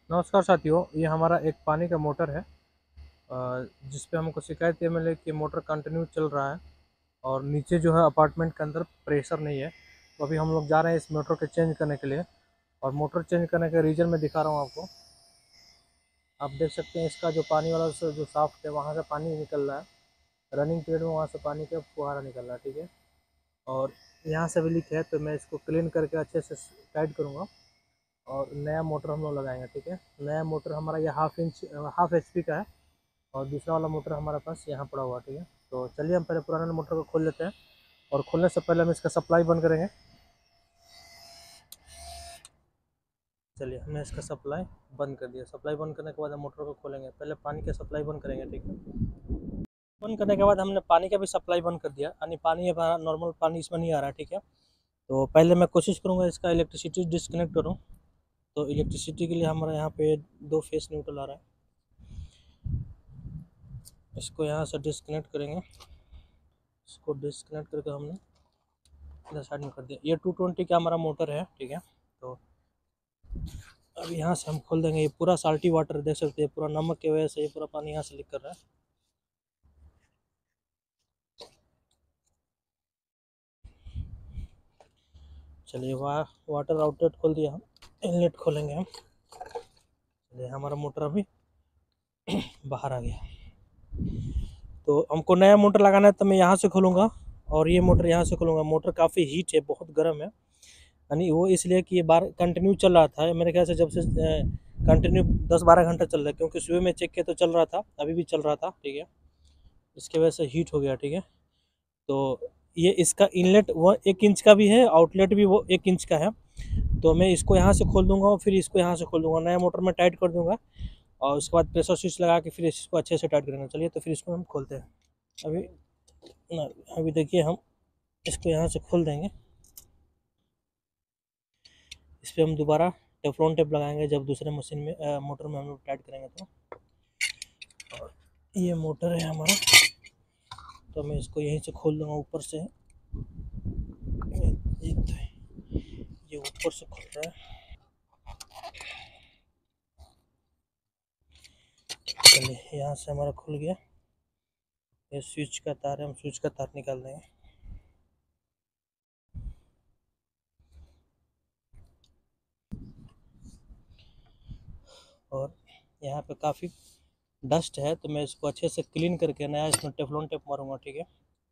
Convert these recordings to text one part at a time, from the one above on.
नमस्कार साथियों, ये हमारा एक पानी का मोटर है। जिस पे हमको शिकायत ये मिली कि मोटर कंटिन्यू चल रहा है और नीचे जो है अपार्टमेंट के अंदर प्रेशर नहीं है। तो अभी हम लोग जा रहे हैं इस मोटर को चेंज करने के लिए। और मोटर चेंज करने का रीज़न मैं दिखा रहा हूँ आपको। आप देख सकते हैं इसका जो पानी वाला जो शाफ्ट है वहाँ से पानी निकल रहा है। रनिंग पीरियड में वहाँ से पानी का फुहारा निकल रहा है, ठीक है। और यहाँ से भी लीक है, तो मैं इसको क्लीन करके अच्छे से टाइट करूँगा और नया मोटर हम लोग लगाएंगे, ठीक है। नया मोटर हमारा ये हाफ HP का है और दूसरा वाला मोटर हमारे पास यहाँ पड़ा हुआ है, ठीक है। तो चलिए हम पहले पुराने मोटर को खोल लेते हैं और खोलने से पहले हम इसका सप्लाई बंद करेंगे। चलिए, हमने इसका सप्लाई बंद कर दिया। सप्लाई बंद करने के बाद हम मोटर को खोलेंगे। पहले पानी का सप्लाई बंद करेंगे, ठीक है। बंद करने के बाद हमने पानी का भी सप्लाई बंद कर दिया, यानी पानी हमारा नॉर्मल पानी इसमें नहीं आ रहा है, ठीक है। तो पहले मैं कोशिश करूँगा इसका इलेक्ट्रिसिटी डिस्कनेक्ट करूँ। तो इलेक्ट्रिसिटी के लिए हमारे यहाँ पे 2 फेस न्यूट्रल आ रहा है। इसको यहाँ से डिस्कनेक्ट करेंगे। इसको डिस्कनेक्ट करके हमने इधर साइड में कर दिया। ये 220 का हमारा मोटर है, ठीक है। तो अब यहाँ से हम खोल देंगे। ये पूरा साल्टी वाटर देख सकते हैं, पूरा नमक की वजह से ये पूरा पानी यहाँ से लीक कर रहा है। चलिए, वाटर आउटलेट खोल दिया, हम इनलेट खोलेंगे हम। चलिए, हमारा मोटर अभी बाहर आ गया। तो हमको नया मोटर लगाना है, तो मैं यहाँ से खोलूँगा और ये मोटर यहाँ से खोलूँगा। मोटर काफ़ी हीट है, बहुत गर्म है, यानी वो इसलिए कि ये बार कंटिन्यू चल रहा था मेरे ख्याल से, जब से कंटिन्यू 10-12 घंटा चल रहा है, क्योंकि सुबह में चेक किया तो चल रहा था, अभी भी चल रहा था, ठीक है। इसकी वजह से हीट हो गया, ठीक है। तो ये इसका इनलेट वो 1 इंच का भी है, आउटलेट भी वो 1 इंच का है। तो मैं इसको यहाँ से खोल दूंगा और फिर इसको यहाँ से खोल दूंगा, नया मोटर में टाइट कर दूंगा और उसके बाद प्रेशर स्विच लगा के फिर इसको अच्छे से टाइट करेंगे। चलिए, तो फिर इसको हम खोलते हैं। अभी अभी देखिए, हम इसको यहाँ से खोल देंगे। इस पर हम दोबारा टेफ्लॉन टेप लगाएंगे जब दूसरे मशीन में मोटर में हम लोग टाइट करेंगे तो। और ये मोटर है हमारा, तो मैं इसको यहीं से खोल दूंगा ऊपर से। ये ऊपर से खुल रहा है। चलिए, यहाँ से हमारा खुल गया। ये स्विच का तार है, हम स्विच का तार निकाल देंगे। और यहाँ पे काफ़ी डस्ट है, तो मैं इसको अच्छे से क्लीन करके नया इसमें टेफ्लॉन टेप मारूंगा, ठीक है।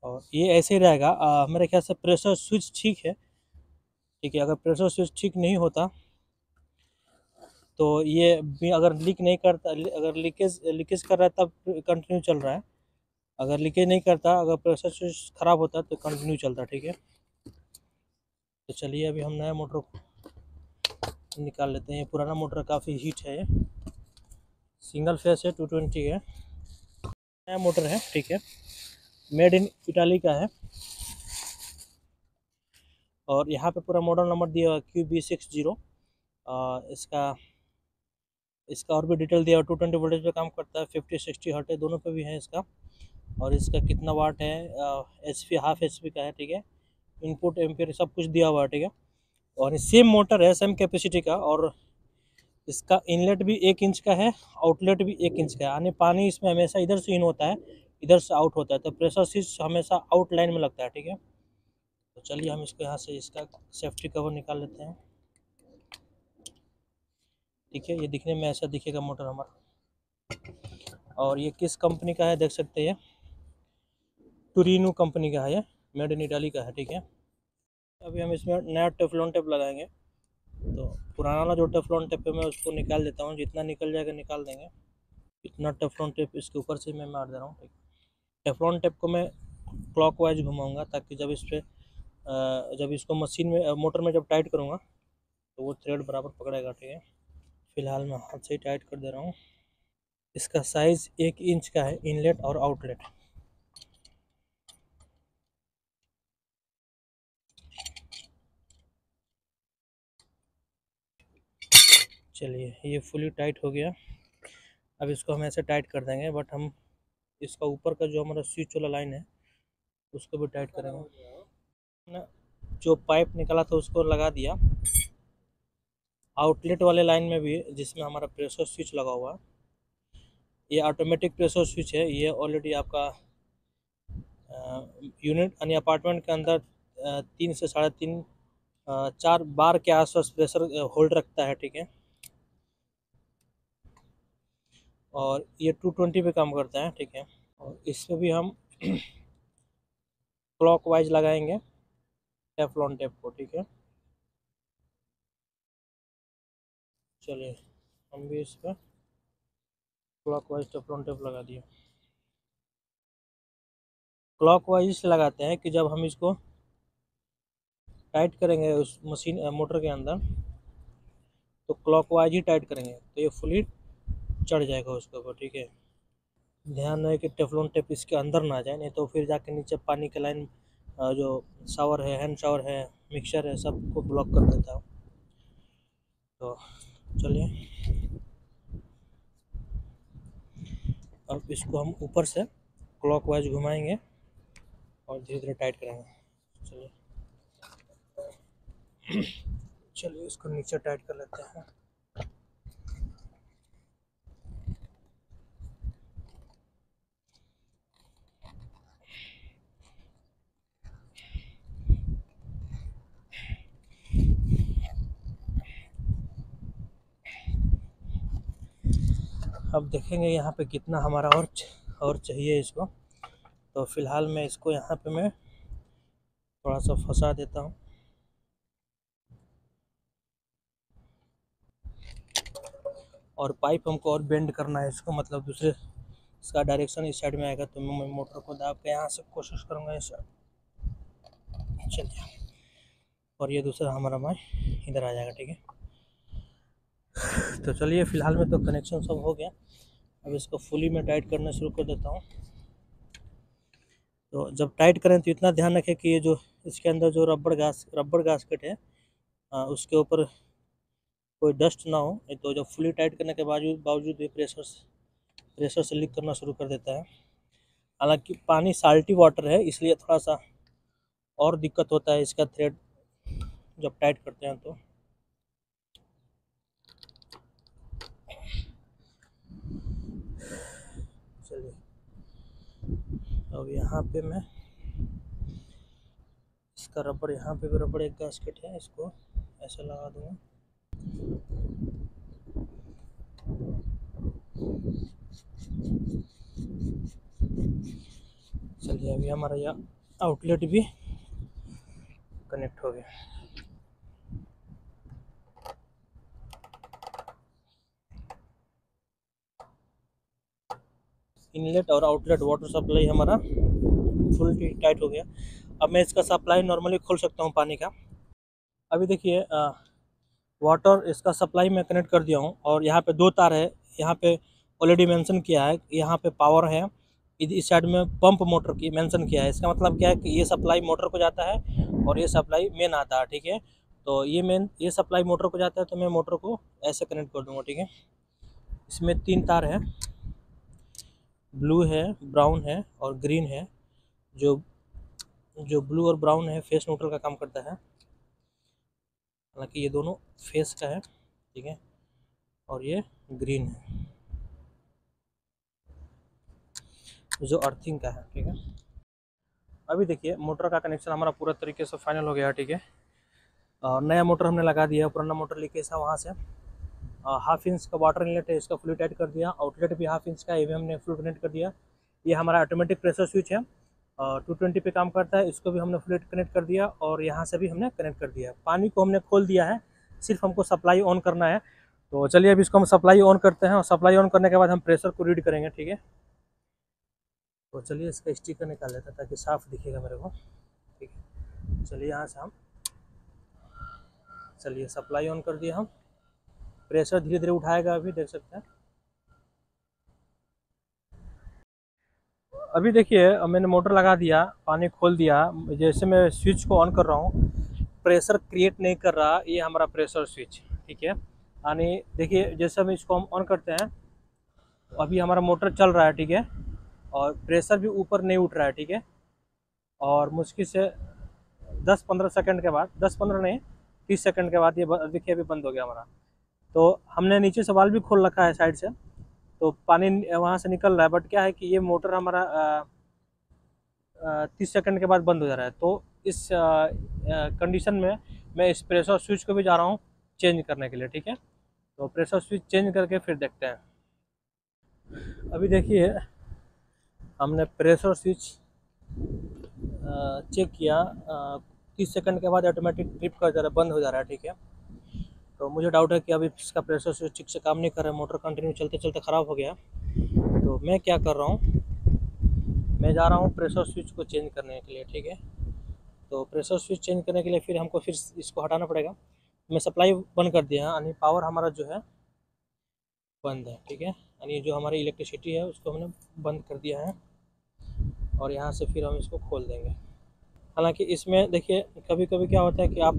और ये ऐसे ही रहेगा। मेरे ख्याल से प्रेशर स्विच ठीक है, ठीक है। अगर प्रेशर स्विच ठीक नहीं होता तो ये भी अगर लीक नहीं करता, अगर लीकेज लीकेज कर रहा है तब कंटिन्यू चल रहा है। अगर लीकेज नहीं करता, अगर प्रेशर स्विच ख़राब होता तो कंटिन्यू चलता, ठीक है। तो चलिए, अभी हम नया मोटर निकाल लेते हैं। ये पुराना मोटर काफ़ी हीट है, ये सिंगल फेस है, 220 है। नया मोटर है, ठीक है, मेड इन इटाली का है। और यहाँ पे पूरा मॉडल नंबर दिया हुआ QB60। इसका इसका और भी डिटेल दिया हुआ। 220 वोल्टेज पे काम करता है, 50-60 हर्ट है, दोनों पे भी है इसका। और इसका कितना वाट है, HP हाफ HP का है, ठीक है। इनपुट एम्पियर सब कुछ दिया हुआ है, ठीक है। और सेम मोटर है, सेम कैपेसिटी का। और इसका इनलेट भी 1 इंच का है, आउटलेट भी 1 इंच का है, यानी पानी इसमें हमेशा इधर से इन होता है, इधर से आउट होता है। तो प्रेशर स्विच हमेशा आउट लाइन में लगता है, ठीक है। तो चलिए, हम इसको यहाँ से इसका सेफ्टी कवर निकाल लेते हैं, ठीक है। ये दिखने में ऐसा दिखेगा मोटर हमारा। और ये किस कंपनी का है देख सकते हैं, टूरिनो कंपनी का है, ये मेड इन इटाली का है, ठीक है। अभी हम इसमें नया टेफ्लॉन टेप लगाएंगे। तो पुराना वाला जो टेफ्लॉन टेप है मैं उसको निकाल देता हूँ, जितना निकल जाएगा निकाल देंगे। इतना टेफ्लॉन टेप इसके ऊपर से मैं मार दे रहा हूँ। टेफ्लॉन टेप को मैं क्लॉकवाइज घुमाऊंगा, ताकि जब इसको मशीन में मोटर में जब टाइट करूँगा तो वो थ्रेड बराबर पकड़ेगा, ठीक है। फिलहाल मैं हाथ से ही टाइट कर दे रहा हूँ। इसका साइज़ 1 इंच का है, इनलेट और आउटलेट। चलिए, ये फुली टाइट हो गया। अब इसको हम ऐसे टाइट कर देंगे, बट हम इसका ऊपर का जो हमारा स्विच वाला लाइन है उसको भी टाइट करेंगे ना। जो पाइप निकला था उसको लगा दिया। आउटलेट वाले लाइन में भी जिसमें हमारा प्रेशर स्विच लगा हुआ है, ये ऑटोमेटिक प्रेशर स्विच है। ये ऑलरेडी आपका यूनिट यानी अपार्टमेंट के अंदर 3 से 3.5 4 बार के आसपास प्रेशर होल्ड रखता है, ठीक है। और ये 220 पे काम करता है, ठीक है। और इसमें भी हम क्लॉकवाइज लगाएंगे टेफ्लॉन टेप को, ठीक है। चलिए हम भी इस पर क्लॉकवाइज टेफ्लॉन टेप लगा दिए। क्लॉकवाइज से लगाते हैं कि जब हम इसको टाइट करेंगे उस मशीन मोटर के अंदर, तो क्लॉकवाइज ही टाइट करेंगे तो ये फुली चढ़ जाएगा उसके ऊपर, ठीक है। ध्यान रहे कि टेफ्लॉन टेप इसके अंदर ना जाए, नहीं तो फिर जाके नीचे पानी के लाइन जो शावर है, हैंड शावर है, मिक्सर है, सबको ब्लॉक कर देता है। तो चलिए अब इसको हम ऊपर से क्लॉकवाइज घुमाएंगे और धीरे धीरे टाइट करेंगे। चलिए चलिए इसको नीचे टाइट कर लेते हैं। अब देखेंगे यहाँ पे कितना हमारा और चाहिए इसको। तो फिलहाल मैं इसको यहाँ पे मैं थोड़ा सा फंसा देता हूँ। और पाइप हमको और बेंड करना है इसको, मतलब दूसरे इसका डायरेक्शन इस साइड में आएगा, तो मैं मोटर को दाब के यहाँ से कोशिश करूँगा इस साइड। चलिए, और ये दूसरा हमारा माई इधर आ जाएगा, ठीक है। तो चलिए फ़िलहाल में तो कनेक्शन सब हो गया। अब इसको फुली में टाइट करना शुरू कर देता हूँ। तो जब टाइट करें तो इतना ध्यान रखें कि ये जो इसके अंदर जो रबड़ गास्केट है उसके ऊपर कोई डस्ट ना हो, नहीं तो जब फुली टाइट करने के बावजूद ये प्रेशर से लीक करना शुरू कर देता है। हालांकि पानी साल्टी वाटर है, इसलिए थोड़ा सा और दिक्कत होता है इसका थ्रेड जब टाइट करते हैं। तो चलिए अब यहाँ पे मैं इसका रबड़, यहाँ पे भी रबड़ एक गास्केट है, इसको ऐसे लगा दूँगा। चलिए अभी हमारा यह आउटलेट भी कनेक्ट हो गया। इनलेट और आउटलेट वाटर सप्लाई हमारा फुल टाइट हो गया। अब मैं इसका सप्लाई नॉर्मली खोल सकता हूँ पानी का। अभी देखिए वाटर इसका सप्लाई मैं कनेक्ट कर दिया हूँ, और यहाँ पे 2 तार है। यहाँ पे ऑलरेडी मेंशन किया है, यहाँ पे पावर है, इस साइड में पंप मोटर की मेंशन किया है। इसका मतलब क्या है कि ये सप्लाई मोटर को जाता है और ये सप्लाई मेन आता है, ठीक है। तो ये सप्लाई मोटर को जाता है, तो मैं मोटर को ऐसे कनेक्ट कर दूँगा, ठीक है। इसमें 3 तार है, ब्लू है, ब्राउन है और ग्रीन है। जो जो ब्लू और ब्राउन है फेस न्यूट्रल का काम करता है, हालांकि ये दोनों फेस का है, ठीक है। और ये ग्रीन है जो अर्थिंग का है, ठीक है। अभी देखिए मोटर का कनेक्शन हमारा पूरा तरीके से फाइनल हो गया है, ठीक है। और नया मोटर हमने लगा दिया, पुराना मोटर लेके था वहाँ से 1/2 इंच का वाटर इनलेट है, इसका फुली टाइट कर दिया। आउटलेट भी 1/2 इंच का, ये भी हमने फुल कनेक्ट कर दिया। ये हमारा ऑटोमेटिक प्रेशर स्विच है, 220 पे काम करता है, इसको भी हमने फुल कनेक्ट कर दिया। और यहाँ से भी हमने कनेक्ट कर दिया। पानी को हमने खोल दिया है, सिर्फ हमको सप्लाई ऑन करना है। तो चलिए अभी इसको हम सप्लाई ऑन करते हैं, और सप्लाई ऑन करने के बाद हम प्रेशर को रीड करेंगे, ठीक है। तो चलिए इसका स्टिकर निकाल लेते हैं ताकि साफ दिखेगा मेरे को, ठीक है। चलिए यहाँ से हम सप्लाई ऑन कर दिया हम। प्रेशर धीरे धीरे उठाएगा, अभी देख सकते हैं। अभी देखिए मैंने मोटर लगा दिया, पानी खोल दिया। जैसे मैं स्विच को ऑन कर रहा हूँ, प्रेशर क्रिएट नहीं कर रहा ये हमारा प्रेशर स्विच, ठीक है। यानी देखिए जैसे हम इसको हम ऑन करते हैं, तो अभी हमारा मोटर चल रहा है, ठीक है। और प्रेशर भी ऊपर नहीं उठ रहा है, ठीक है। और मुश्किल से 10-15 सेकंड के बाद, 10-15 नहीं 30 सेकंड के बाद ये देखिए अभी बंद हो गया हमारा। तो हमने नीचे से वाल्व भी खोल रखा है साइड से, तो पानी वहाँ से निकल रहा है। बट क्या है कि ये मोटर हमारा 30 सेकंड के बाद बंद हो जा रहा है। तो इस कंडीशन में मैं इस प्रेशर स्विच को भी जा रहा हूँ चेंज करने के लिए, ठीक है। तो प्रेशर स्विच चेंज करके फिर देखते हैं। अभी देखिए हमने प्रेशर स्विच चेक किया, 30 सेकंड के बाद ऑटोमेटिक ट्रिप कर जा रहा है, बंद हो जा रहा है, ठीक है। तो मुझे डाउट है कि अभी इसका प्रेशर स्विच ठीक से काम नहीं कर रहा है, मोटर कंटिन्यू चलते चलते ख़राब हो गया। तो मैं क्या कर रहा हूँ, मैं जा रहा हूँ प्रेशर स्विच को चेंज करने के लिए, ठीक है। तो प्रेशर स्विच चेंज करने के लिए फिर हमको फिर इसको हटाना पड़ेगा। मैं सप्लाई बंद कर दिया है, यानी पावर हमारा जो है बंद है, ठीक है। यानी जो हमारी इलेक्ट्रिसिटी है उसको हमने बंद कर दिया है, और यहाँ से फिर हम इसको खोल देंगे। हालांकि इसमें देखिए कभी कभी क्या होता है कि आप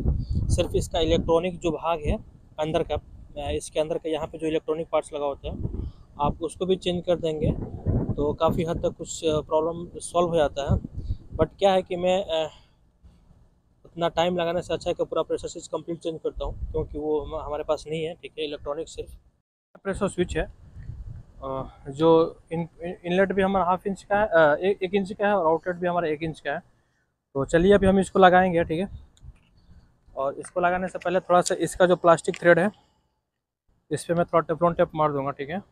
सिर्फ इसका इलेक्ट्रॉनिक जो भाग है अंदर का, इसके अंदर का यहाँ पे जो इलेक्ट्रॉनिक पार्ट्स लगा होता है, आप उसको भी चेंज कर देंगे तो काफ़ी हद तक कुछ प्रॉब्लम सॉल्व हो जाता है। बट क्या है कि मैं उतना टाइम लगाने से अच्छा है कि पूरा प्रेशर स्विच कंप्लीट चेंज करता हूँ, क्योंकि वो हमारे पास नहीं है, ठीक है। इलेक्ट्रॉनिक सिर्फ प्रेशर स्विच है, जो इनलेट भी हमारा हाफ इंच का है, 1 इंच का है, और आउटलेट भी हमारा 1 इंच का है। तो चलिए अभी हम इसको लगाएंगे, ठीक है। और इसको लगाने से पहले थोड़ा सा इसका जो प्लास्टिक थ्रेड है इस पर मैं थोड़ा टेफ्लॉन टेप मार दूंगा, ठीक है।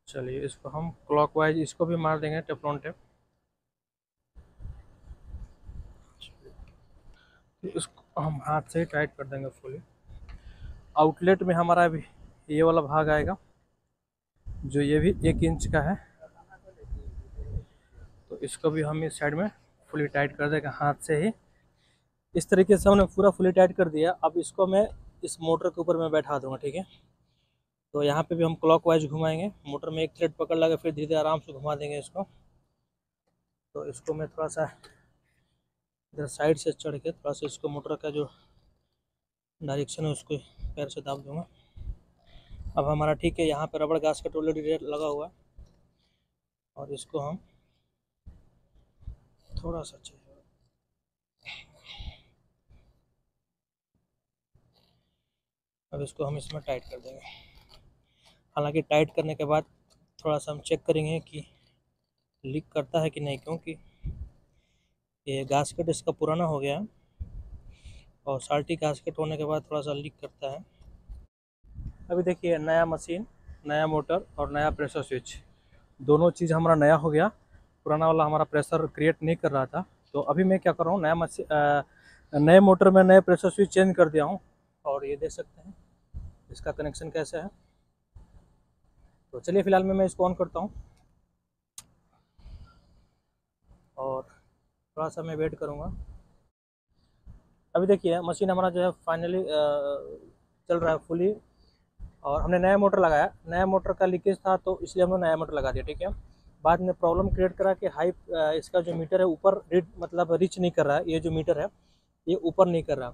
चलिए इसको हम क्लॉकवाइज इसको भी मार देंगे टेफ्लॉन टेप। इसको हम हाथ से ही टाइट कर देंगे फुली। आउटलेट में हमारा अभी ये वाला भाग आएगा जो ये भी 1 इंच का है, तो इसको भी हम इस साइड में फुली टाइट कर देंगे हाथ से ही। इस तरीके से हमने पूरा फुली टाइट कर दिया। अब इसको मैं इस मोटर के ऊपर मैं बैठा दूंगा, ठीक है। तो यहाँ पे भी हम क्लॉकवाइज घुमाएंगे, मोटर में एक थ्रेड पकड़ लगा, फिर धीरे धीरे आराम से घुमा देंगे इसको। तो इसको मैं थोड़ा सा इधर साइड से चढ़ के थोड़ा सा इसको मोटर का जो डायरेक्शन है उसको पैर से दाब दूंगा। अब हमारा ठीक है, यहाँ पे रबड़ गास्केट ऑलरेडी लगा हुआ है, और इसको हम थोड़ा सा चाहिए, अब इसको हम इसमें टाइट कर देंगे। हालांकि टाइट करने के बाद थोड़ा सा हम चेक करेंगे कि लीक करता है कि नहीं, क्योंकि ये गास्केट इसका पुराना हो गया और साल्टी गास्केट होने के बाद थोड़ा सा लीक करता है। अभी देखिए नया मशीन, नया मोटर और नया प्रेशर स्विच, दोनों चीज़ हमारा नया हो गया। पुराना वाला हमारा प्रेशर क्रिएट नहीं कर रहा था। तो अभी मैं क्या कर रहा हूँ, नया मशीन नए मोटर में नए प्रेशर स्विच चेंज कर दिया हूँ, और ये देख सकते हैं इसका कनेक्शन कैसे है। तो चलिए फिलहाल मैं इसको ऑन करता हूँ और थोड़ा सा मैं वेट करूँगा। अभी देखिए मशीन हमारा जो है फाइनली चल रहा है फुली, और हमने नया मोटर लगाया। नया मोटर का लीकेज था तो इसलिए हमने नया मोटर लगा दिया, ठीक है। बाद में प्रॉब्लम क्रिएट करा कि हाई इसका जो मीटर है ऊपर मतलब रिच नहीं कर रहा है। ये जो मीटर है ये ऊपर नहीं कर रहा,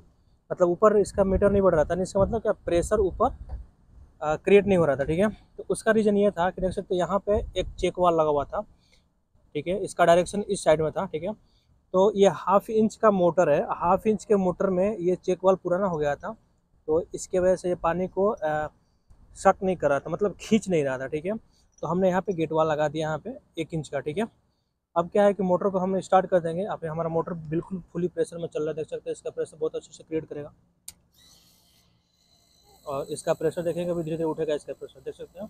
मतलब ऊपर इसका मीटर नहीं बढ़ रहा था। इसका मतलब क्या, प्रेशर ऊपर क्रिएट नहीं हो रहा था, ठीक है। तो उसका रीज़न ये था कि देख सकते यहाँ पे एक चेक वाल लगा हुआ था, ठीक है। इसका डायरेक्शन इस साइड में था, ठीक है। तो ये 1/2 इंच का मोटर है, 1/2 इंच के मोटर में ये चेक वाल पुराना हो गया था, तो इसके वजह से ये पानी को शक नहीं कर रहा था, मतलब खींच नहीं रहा था, ठीक है। तो हमने यहाँ पे गेट वाल लगा दिया यहाँ पे 1 इंच का, ठीक है। अब क्या है कि मोटर को हम स्टार्ट कर देंगे। अब हमारा मोटर बिल्कुल फुली प्रेशर में चल रहा है, देख सकते हैं इसका प्रेशर बहुत अच्छे से क्रिएट करेगा, और इसका प्रेशर देखेंगे अभी धीरे धीरे उठेगा इसका प्रेशर, देख सकते हैं।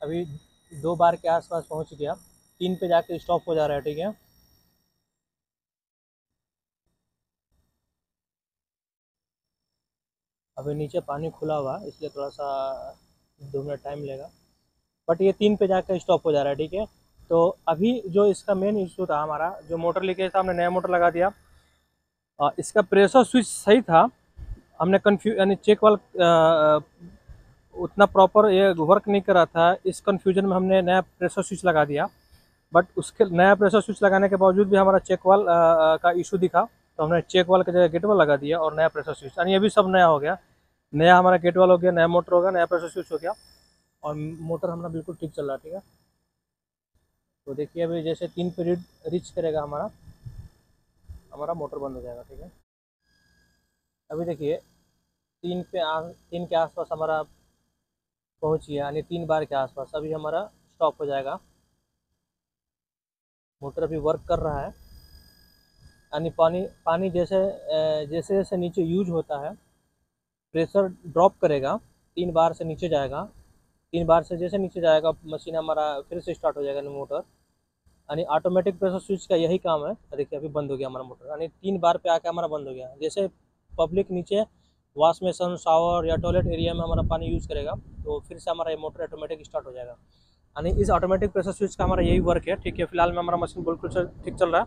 अभी 2 बार के आसपास पहुँच गया, 3 पे जाके स्टॉप हो जा रहा है, ठीक है। अभी नीचे पानी खुला हुआ इसलिए थोड़ा सा 2 मिनट टाइम लेगा, बट ये 3 पे जाकर स्टॉप हो जा रहा है, ठीक है। तो अभी जो इसका मेन इशू था हमारा, जो मोटर लीकेज था, हमने नया मोटर लगा दिया। इसका प्रेशर स्विच सही था, हमने कन्फ्यूज यानी चेक वाल उतना प्रॉपर ये वर्क नहीं कर रहा था। इस कन्फ्यूजन में हमने नया प्रेशर स्विच लगा दिया, बट उसके नया प्रेशर स्विच लगाने के बावजूद भी हमारा चेक वाल का इशू दिखा, तो हमने चेक वाल की जगह गेट वाल लगा दिया और नया प्रेशर स्विच, यानी ये भी सब नया हो गया। नया हमारा गेट वाल हो गया, नया मोटर हो गया, नया प्रेशर स्विच हो गया, और मोटर हमारा बिल्कुल ठीक चल रहा है, ठीक है। तो देखिए अभी जैसे 3 पीरियड रीच करेगा हमारा हमारा मोटर बंद हो जाएगा। ठीक है, अभी देखिए 3 के आसपास हमारा पहुंच गया, यानी 3 बार के आसपास अभी हमारा स्टॉप हो जाएगा। मोटर अभी वर्क कर रहा है, यानी पानी पानी जैसे जैसे नीचे यूज होता है प्रेशर ड्रॉप करेगा, 3 बार से नीचे जाएगा। 3 बार से जैसे नीचे जाएगा मशीन हमारा फिर से स्टार्ट हो जाएगा मोटर, यानी ऑटोमेटिक प्रेशर स्विच का यही काम है। देखिए अभी बंद हो गया हमारा मोटर, यानी 3 बार पे आके हमारा बंद हो गया। जैसे पब्लिक नीचे वॉश बेसिन, शावर या टॉयलेट एरिया में हमारा पानी यूज़ करेगा तो फिर से हमारा ये मोटर ऑटोमेटिक स्टार्ट हो जाएगा। यानी इस ऑटोमेटिक प्रेशर स्विच का हमारा यही वर्क है। ठीक है, फिलहाल में हमारा मशीन बिल्कुल ठीक चल रहा है।